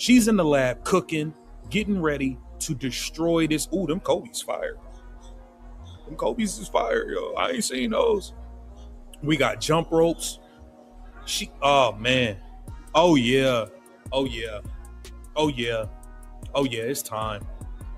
She's in the lab cooking, getting ready to destroy this. Ooh, them Kobe's fire. Them Kobe's is fire, yo. I ain't seen those. We got jump ropes. Oh man. Oh yeah. Oh yeah. Oh yeah. Oh yeah, it's time.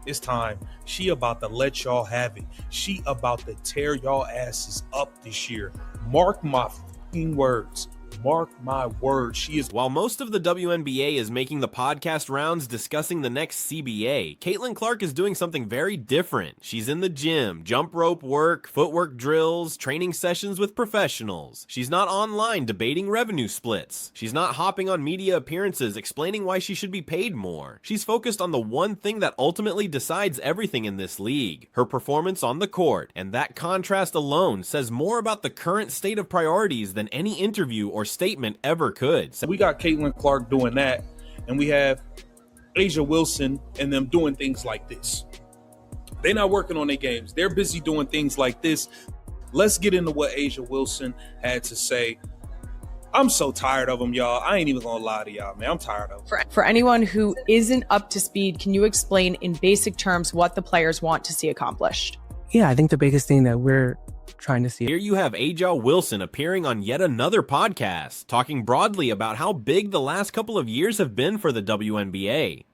It's time. She about to let y'all have it. She about to tear y'all asses up this year. Mark my fucking words. Mark my words. She is. While most of the WNBA is making the podcast rounds discussing the next CBA, Caitlin Clark is doing something very different. She's in the gym, jump rope work, footwork drills, training sessions with professionals. She's not online debating revenue splits. She's not hopping on media appearances explaining why she should be paid more. She's focused on the one thing that ultimately decides everything in this league, her performance on the court, and that contrast alone says more about the current state of priorities than any interview or statement ever could. We got Caitlin Clark doing that, and we have A'ja Wilson and them doing things like this. They're not working on their games. They're busy doing things like this. Let's get into what A'ja Wilson had to say. I'm so tired of them, y'all. I ain't even gonna lie to y'all, man. I'm tired of them. For anyone who isn't up to speed, can you explain in basic terms what the players want to see accomplished? Yeah, I think the biggest thing that we're trying to see. Here you have A'ja Wilson appearing on yet another podcast, talking broadly about how big the last couple of years have been for the WNBA.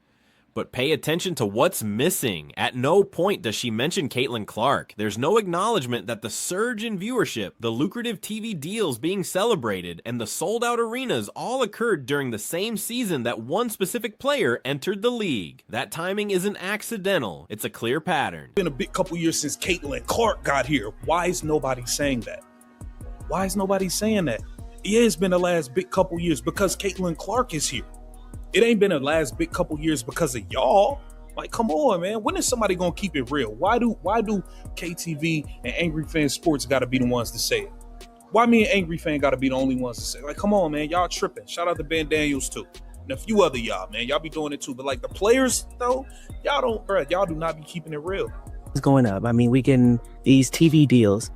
But pay attention to what's missing. At no point does she mention Caitlin Clark. There's no acknowledgement that the surge in viewership, the lucrative TV deals being celebrated, and the sold-out arenas all occurred during the same season that one specific player entered the league. That timing isn't accidental. It's a clear pattern. It's been a big couple years since Caitlin Clark got here. Why is nobody saying that? Why is nobody saying that? Yeah, it's been the last big couple years because Caitlin Clark is here. It ain't been the last big couple years because of y'all. Like, come on, man. When is somebody gonna keep it real? Why do KTV and Angry Fan Sports gotta be the ones to say it? Why me and Angry Fan gotta be the only ones to say it? Like, come on, man. Y'all tripping. Shout out to Ben Daniels too. And a few other y'all, man. Y'all be doing it too. But like the players, though, y'all do not be keeping it real. It's going up. I mean, we getting these TV deals.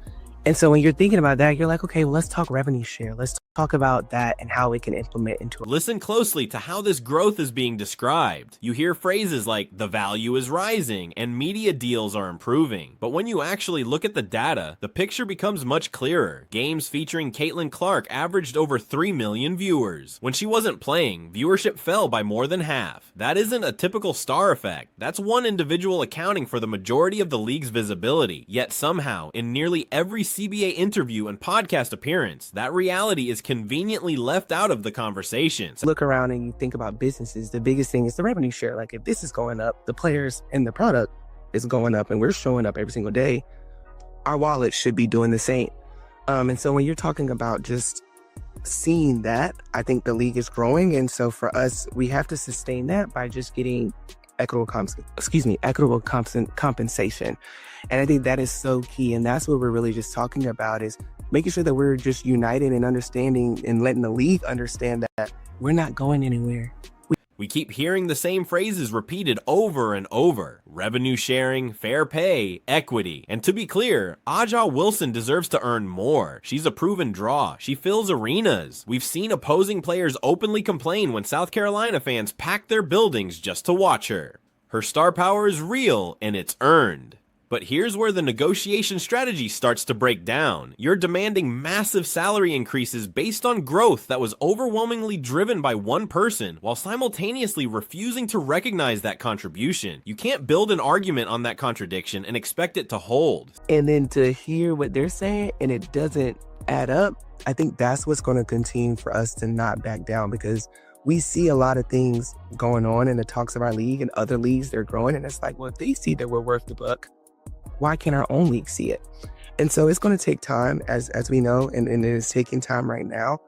And so when you're thinking about that, you're like, okay, well, let's talk revenue share. Let's talk about that and how it can implement into it. Listen closely to how this growth is being described. You hear phrases like the value is rising and media deals are improving. But when you actually look at the data, the picture becomes much clearer. Games featuring Caitlin Clark averaged over 3 million viewers. When she wasn't playing, viewership fell by more than half. That isn't a typical star effect. That's one individual accounting for the majority of the league's visibility. Yet somehow, in nearly every CBA interview and podcast appearance, that reality is conveniently left out of the conversation. Look around and you think about businesses, the biggest thing is the revenue share. Like if this is going up, the players and the product is going up and we're showing up every single day, our wallet should be doing the same. And so when you're talking about just seeing that, I think the league is growing. And so for us, we have to sustain that by just getting equitable compensation. And I think that is so key. And that's what we're really just talking about, is making sure that we're just united and understanding and letting the league understand that we're not going anywhere. We keep hearing the same phrases repeated over and over. Revenue sharing, fair pay, equity. And to be clear, A'ja Wilson deserves to earn more. She's a proven draw. She fills arenas. We've seen opposing players openly complain when South Carolina fans pack their buildings just to watch her. Her star power is real and it's earned. But here's where the negotiation strategy starts to break down. You're demanding massive salary increases based on growth that was overwhelmingly driven by one person, while simultaneously refusing to recognize that contribution. You can't build an argument on that contradiction and expect it to hold. And then to hear what they're saying and it doesn't add up, I think that's what's going to continue for us to not back down, because we see a lot of things going on in the talks of our league and other leagues, they're growing. And it's like, well, if they see that we're worth the buck, why can't our own league see it? And so it's going to take time, as we know, and it is taking time right now.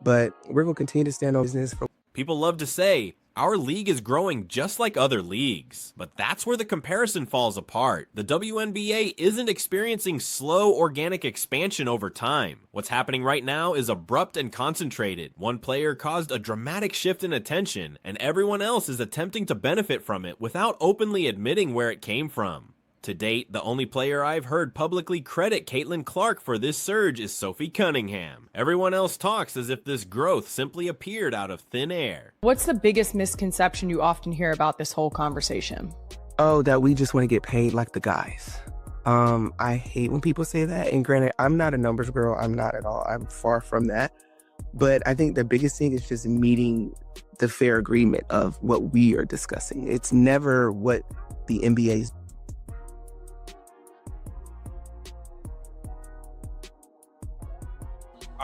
But we're going to continue to stand on business. People love to say, our league is growing just like other leagues. But that's where the comparison falls apart. The WNBA isn't experiencing slow organic expansion over time. What's happening right now is abrupt and concentrated. One player caused a dramatic shift in attention, and everyone else is attempting to benefit from it without openly admitting where it came from. To date, the only player I've heard publicly credit Caitlin Clark for this surge is Sophie Cunningham. Everyone else talks as if this growth simply appeared out of thin air. What's the biggest misconception you often hear about this whole conversation? Oh, that we just want to get paid like the guys. I hate when people say that. And granted, I'm not a numbers girl. I'm not at all. I'm far from that. But I think the biggest thing is just meeting the fair agreement of what we are discussing. It's never what the NBA's.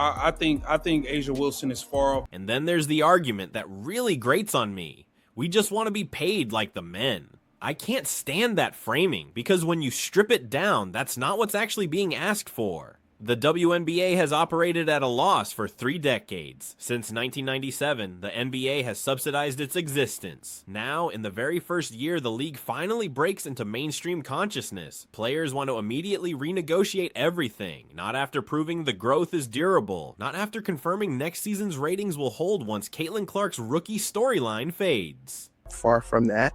I think Asia Wilson is far off. And then there's the argument that really grates on me. We just want to be paid like the men. I can't stand that framing, because when you strip it down, that's not what's actually being asked for. The WNBA has operated at a loss for 3 decades. Since 1997, the NBA has subsidized its existence. Now, in the very first year the league finally breaks into mainstream consciousness, players want to immediately renegotiate everything, not after proving the growth is durable, not after confirming next season's ratings will hold once Caitlin Clark's rookie storyline fades. Far from that.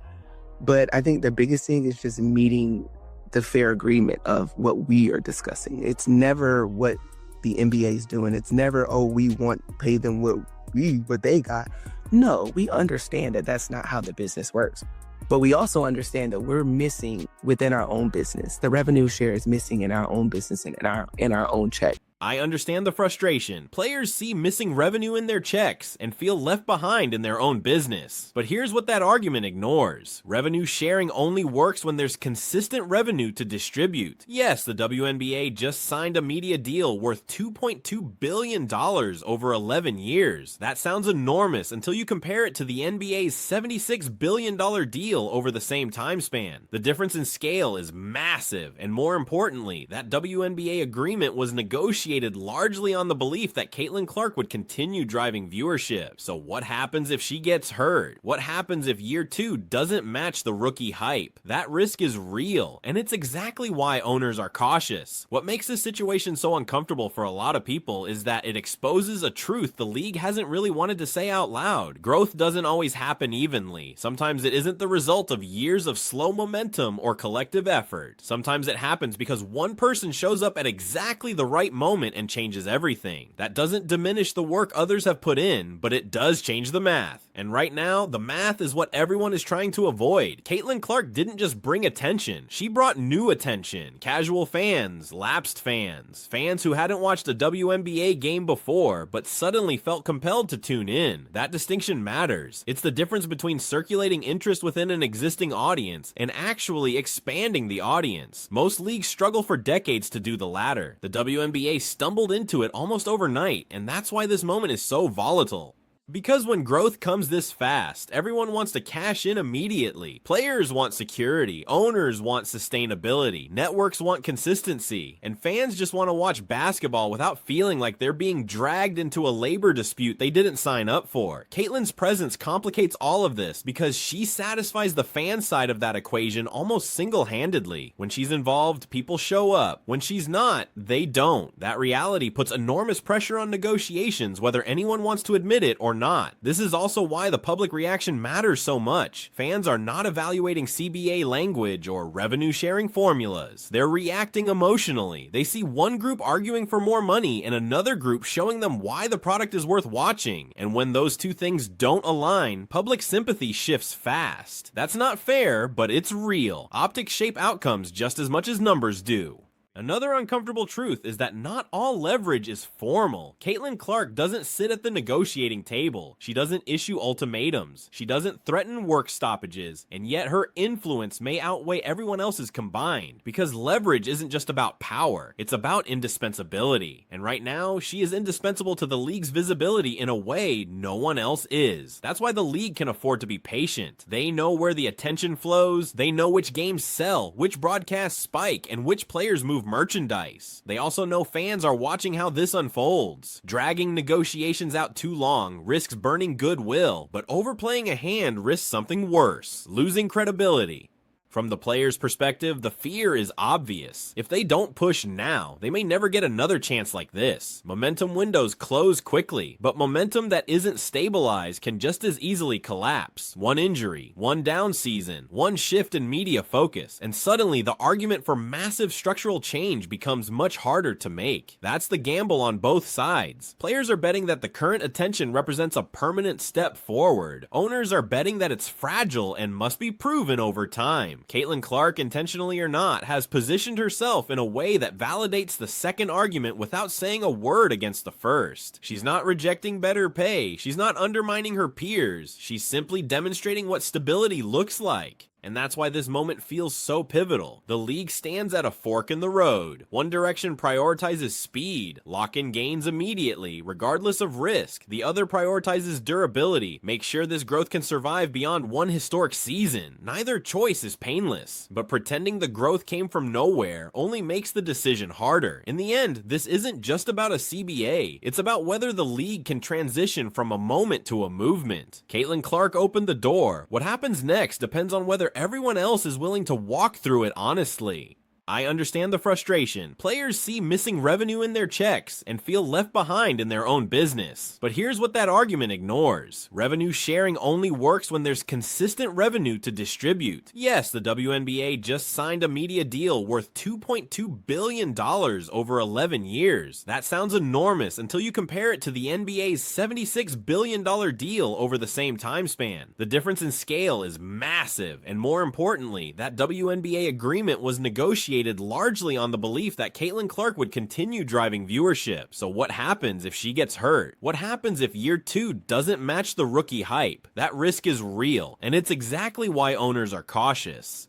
But I think the biggest thing is just meeting the fair agreement of what we are discussing. It's never what the NBA is doing. It's never, oh, we want to pay them what they got. No, we understand that that's not how the business works. But we also understand that we're missing within our own business. The revenue share is missing in our own business and in our own check. I understand the frustration. Players see missing revenue in their checks and feel left behind in their own business. But here's what that argument ignores. Revenue sharing only works when there's consistent revenue to distribute. Yes, the WNBA just signed a media deal worth $2.2 billion over 11 years. That sounds enormous until you compare it to the NBA's $76 billion deal over the same time span. The difference in scale is massive, and more importantly, that WNBA agreement was negotiated largely on the belief that Caitlin Clark would continue driving viewership. So what happens if she gets hurt? What happens if year 2 doesn't match the rookie hype? That risk is real, and it's exactly why owners are cautious. What makes this situation so uncomfortable for a lot of people is that it exposes a truth the league hasn't really wanted to say out loud. Growth doesn't always happen evenly. Sometimes it isn't the result of years of slow momentum or collective effort. Sometimes it happens because one person shows up at exactly the right moment and changes everything. That doesn't diminish the work others have put in, but it does change the math. And right now, the math is what everyone is trying to avoid. Caitlin Clark didn't just bring attention, she brought new attention. Casual fans, lapsed fans, fans who hadn't watched a WNBA game before, but suddenly felt compelled to tune in. That distinction matters. It's the difference between circulating interest within an existing audience and actually expanding the audience. Most leagues struggle for decades to do the latter. The WNBA stumbled into it almost overnight, and that's why this moment is so volatile. Because when growth comes this fast, everyone wants to cash in immediately. Players want security, owners want sustainability, networks want consistency, and fans just want to watch basketball without feeling like they're being dragged into a labor dispute they didn't sign up for. Caitlin's presence complicates all of this because she satisfies the fan side of that equation almost single-handedly. When she's involved, people show up. When she's not, they don't. That reality puts enormous pressure on negotiations, whether anyone wants to admit it or not. This is also why the public reaction matters so much. Fans are not evaluating CBA language or revenue sharing formulas. They're reacting emotionally. They see one group arguing for more money and another group showing them why the product is worth watching. And when those two things don't align, public sympathy shifts fast. That's not fair, but it's real. Optics shape outcomes just as much as numbers do. Another uncomfortable truth is that not all leverage is formal. Caitlin Clark doesn't sit at the negotiating table. She doesn't issue ultimatums. She doesn't threaten work stoppages, and yet her influence may outweigh everyone else's combined. Because leverage isn't just about power, it's about indispensability. And right now, she is indispensable to the league's visibility in a way no one else is. That's why the league can afford to be patient. They know where the attention flows, they know which games sell, which broadcasts spike, and which players move merchandise. They also know fans are watching how this unfolds. Dragging negotiations out too long risks burning goodwill, but overplaying a hand risks something worse, losing credibility. From the player's perspective, the fear is obvious. If they don't push now, they may never get another chance like this. Momentum windows close quickly, but momentum that isn't stabilized can just as easily collapse. One injury, one down season, one shift in media focus, and suddenly the argument for massive structural change becomes much harder to make. That's the gamble on both sides. Players are betting that the current attention represents a permanent step forward. Owners are betting that it's fragile and must be proven over time. Caitlin Clark, intentionally or not, has positioned herself in a way that validates the second argument without saying a word against the first. She's not rejecting better pay. She's not undermining her peers. She's simply demonstrating what stability looks like. And that's why this moment feels so pivotal. The league stands at a fork in the road. One direction prioritizes speed, lock in gains immediately, regardless of risk. The other prioritizes durability, make sure this growth can survive beyond one historic season. Neither choice is painless, but pretending the growth came from nowhere only makes the decision harder. In the end, this isn't just about a CBA. It's about whether the league can transition from a moment to a movement. Caitlin Clark opened the door. What happens next depends on whether everyone else is willing to walk through it honestly. I understand the frustration. Players see missing revenue in their checks and feel left behind in their own business. But here's what that argument ignores. Revenue sharing only works when there's consistent revenue to distribute. Yes, the WNBA just signed a media deal worth $2.2 billion over 11 years. That sounds enormous until you compare it to the NBA's $76 billion deal over the same time span. The difference in scale is massive, and more importantly, that WNBA agreement was negotiated largely on the belief that Caitlin Clark would continue driving viewership. So what happens if she gets hurt? What happens if year 2 doesn't match the rookie hype? That risk is real, and it's exactly why owners are cautious.